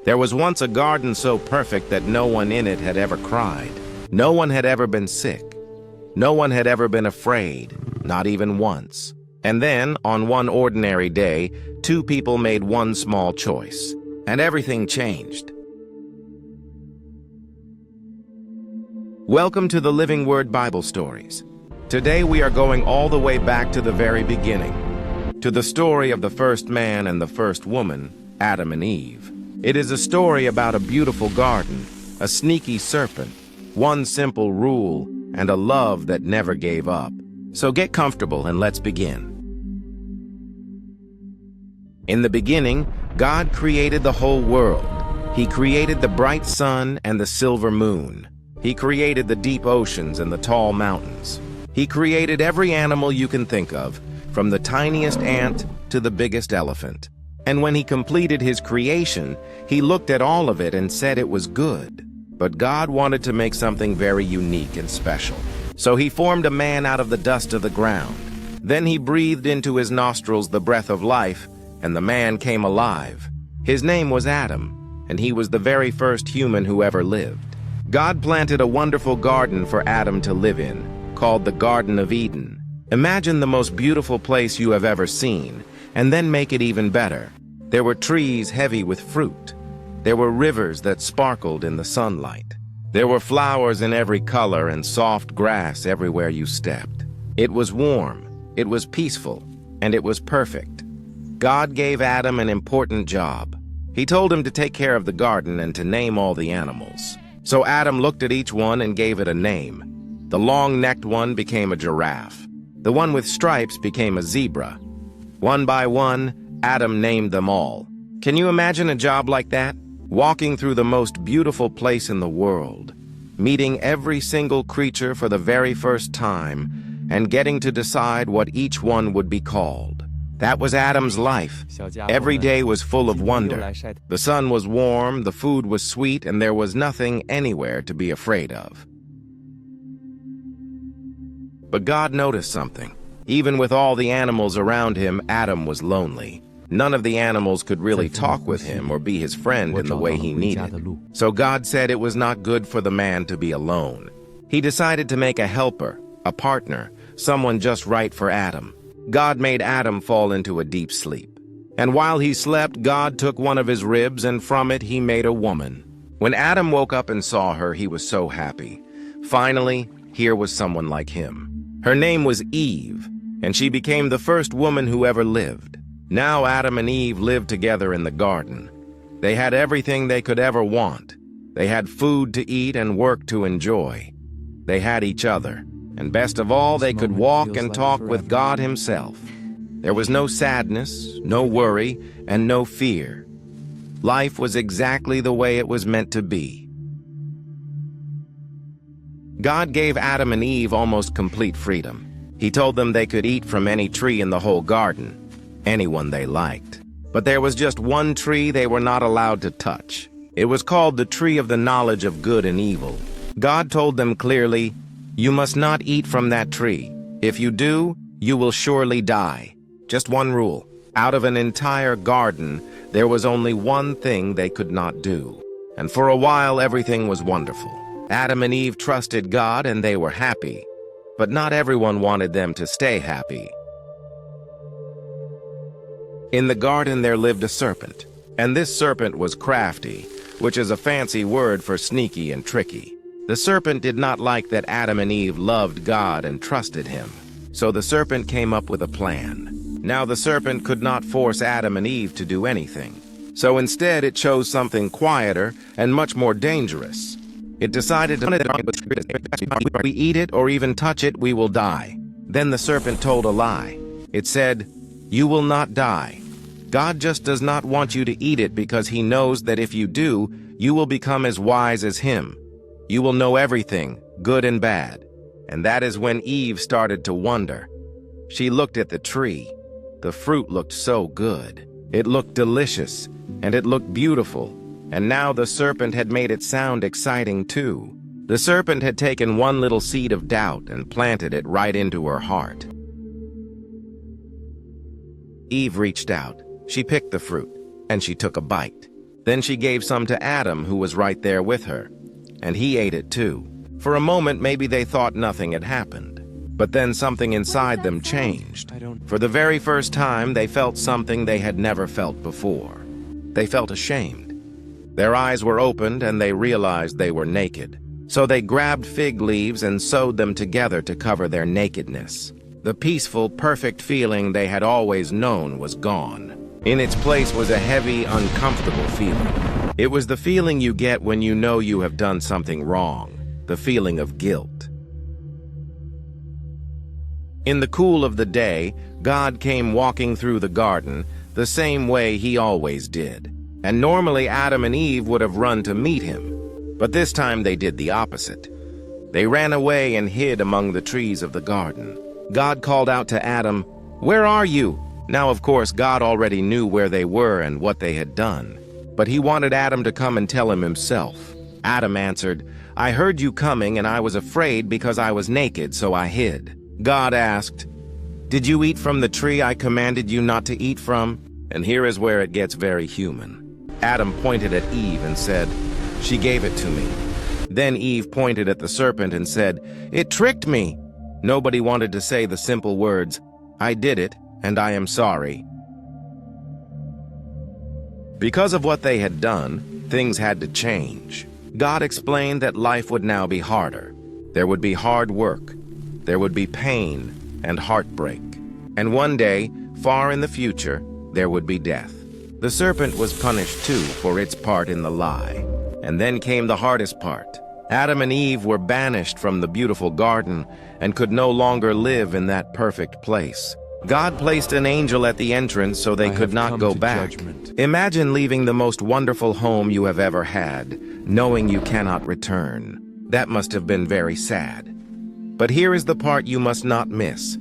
There was once a garden so perfect that no one in it had ever cried. No one had ever been sick. No one had ever been afraid, not even once. And then, on one ordinary day, two people made one small choice, and everything changed. Welcome to the Living Word Bible Stories. Today we are going all the way back to the very beginning, to the story of the first man and the first woman, Adam and Eve. It is a story about a beautiful garden, a sneaky serpent, one simple rule, and a love that never gave up. So get comfortable and let's begin. In the beginning, God created the whole world. He created the bright sun and the silver moon. He created the deep oceans and the tall mountains. He created every animal you can think of, from the tiniest ant to the biggest elephant. And when he completed his creation, he looked at all of it and said it was good. But God wanted to make something very unique and special. So he formed a man out of the dust of the ground. Then he breathed into his nostrils the breath of life, and the man came alive. His name was Adam, and he was the very first human who ever lived. God planted a wonderful garden for Adam to live in, called the Garden of Eden. Imagine the most beautiful place you have ever seen, and then make it even better. There were trees heavy with fruit. There were rivers that sparkled in the sunlight. There were flowers in every color and soft grass everywhere you stepped. It was warm, it was peaceful, and it was perfect. God gave Adam an important job. He told him to take care of the garden and to name all the animals. So Adam looked at each one and gave it a name. The long-necked one became a giraffe. The one with stripes became a zebra. One by one, Adam named them all. Can you imagine a job like that? Walking through the most beautiful place in the world, meeting every single creature for the very first time, and getting to decide what each one would be called. That was Adam's life. Every day was full of wonder. The sun was warm, the food was sweet, and there was nothing anywhere to be afraid of. But God noticed something. Even with all the animals around him, Adam was lonely. None of the animals could really talk with him or be his friend in the way he needed. So God said it was not good for the man to be alone. He decided to make a helper, a partner, someone just right for Adam. God made Adam fall into a deep sleep. And while he slept, God took one of his ribs, and from it he made a woman. When Adam woke up and saw her, he was so happy. Finally, here was someone like him. Her name was Eve, and she became the first woman who ever lived. Now Adam and Eve lived together in the garden. They had everything they could ever want. They had food to eat and work to enjoy. They had each other. And best of all, they could walk and talk with God himself. There was no sadness, no worry, and no fear. Life was exactly the way it was meant to be. God gave Adam and Eve almost complete freedom. He told them they could eat from any tree in the whole garden, anyone they liked. But there was just one tree they were not allowed to touch. It was called the tree of the knowledge of good and evil. God told them clearly, "You must not eat from that tree. If you do, you will surely die." Just one rule. Out of an entire garden, there was only one thing they could not do. And for a while, everything was wonderful. Adam and Eve trusted God and they were happy. But not everyone wanted them to stay happy. In the garden there lived a serpent, and this serpent was crafty, which is a fancy word for sneaky and tricky. The serpent did not like that Adam and Eve loved God and trusted him. So the serpent came up with a plan. Now the serpent could not force Adam and Eve to do anything. So instead it chose something quieter and much more dangerous. It decided to if we eat it or even touch it, we will die. Then the serpent told a lie. It said, "You will not die. God just does not want you to eat it because he knows that if you do, you will become as wise as him. You will know everything, good and bad." And that is when Eve started to wonder. She looked at the tree. The fruit looked so good. It looked delicious, and it looked beautiful. And now the serpent had made it sound exciting too. The serpent had taken one little seed of doubt and planted it right into her heart. Eve reached out. She picked the fruit, and she took a bite. Then she gave some to Adam, who was right there with her, and he ate it too. For a moment, maybe they thought nothing had happened. But then something inside them changed. For the very first time, they felt something they had never felt before. They felt ashamed. Their eyes were opened and they realized they were naked. So they grabbed fig leaves and sewed them together to cover their nakedness. The peaceful, perfect feeling they had always known was gone. In its place was a heavy, uncomfortable feeling. It was the feeling you get when you know you have done something wrong, the feeling of guilt. In the cool of the day, God came walking through the garden the same way he always did. And normally Adam and Eve would have run to meet him. But this time they did the opposite. They ran away and hid among the trees of the garden. God called out to Adam, "Where are you?" Now, of course, God already knew where they were and what they had done. But he wanted Adam to come and tell him himself. Adam answered, "I heard you coming and I was afraid because I was naked, so I hid." God asked, "Did you eat from the tree I commanded you not to eat from?" And here is where it gets very human. Adam pointed at Eve and said, "She gave it to me." Then Eve pointed at the serpent and said, "It tricked me." Nobody wanted to say the simple words, "I did it, and I am sorry." Because of what they had done, things had to change. God explained that life would now be harder. There would be hard work. There would be pain and heartbreak. And one day, far in the future, there would be death. The serpent was punished too for its part in the lie. And then came the hardest part. Adam and Eve were banished from the beautiful garden and could no longer live in that perfect place. God placed an angel at the entrance so they could not go back. Imagine leaving the most wonderful home you have ever had, knowing you cannot return. That must have been very sad. But here is the part you must not miss.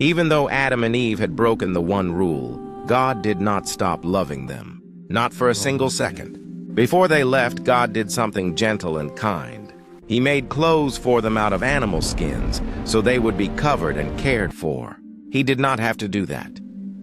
Even though Adam and Eve had broken the one rule, God did not stop loving them. Not for a single second. Before they left, God did something gentle and kind. He made clothes for them out of animal skins, so they would be covered and cared for. He did not have to do that.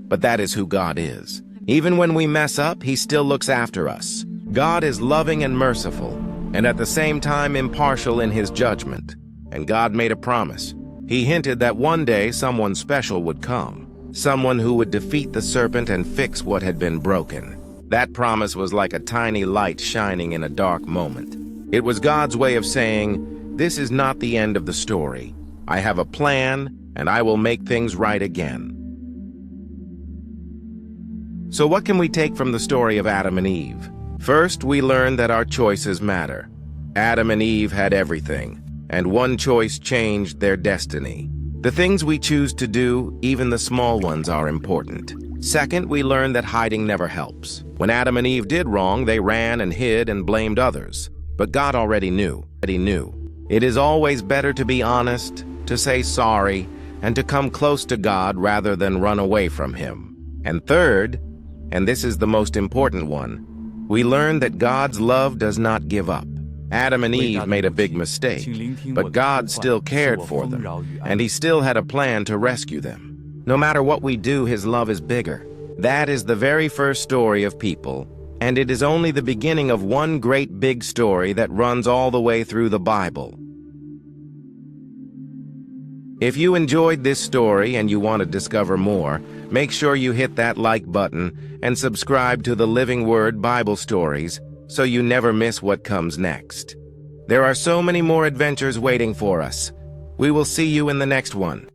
But that is who God is. Even when we mess up, he still looks after us. God is loving and merciful, and at the same time impartial in his judgment. And God made a promise. He hinted that one day someone special would come, someone who would defeat the serpent and fix what had been broken. That promise was like a tiny light shining in a dark moment. It was God's way of saying, "This is not the end of the story. I have a plan, and I will make things right again." So what can we take from the story of Adam and Eve? First, we learn that our choices matter. Adam and Eve had everything, and one choice changed their destiny. The things we choose to do, even the small ones, are important. Second, we learn that hiding never helps. When Adam and Eve did wrong, they ran and hid and blamed others. But God already knew. It is always better to be honest, to say sorry, and to come close to God rather than run away from him. And third, and this is the most important one, we learn that God's love does not give up. Adam and Eve made a big mistake, but God still cared for them, and he still had a plan to rescue them. No matter what we do, his love is bigger. That is the very first story of people, and it is only the beginning of one great big story that runs all the way through the Bible. If you enjoyed this story and you want to discover more, make sure you hit that like button and subscribe to the Living Word Bible Stories so you never miss what comes next. There are so many more adventures waiting for us. We will see you in the next one.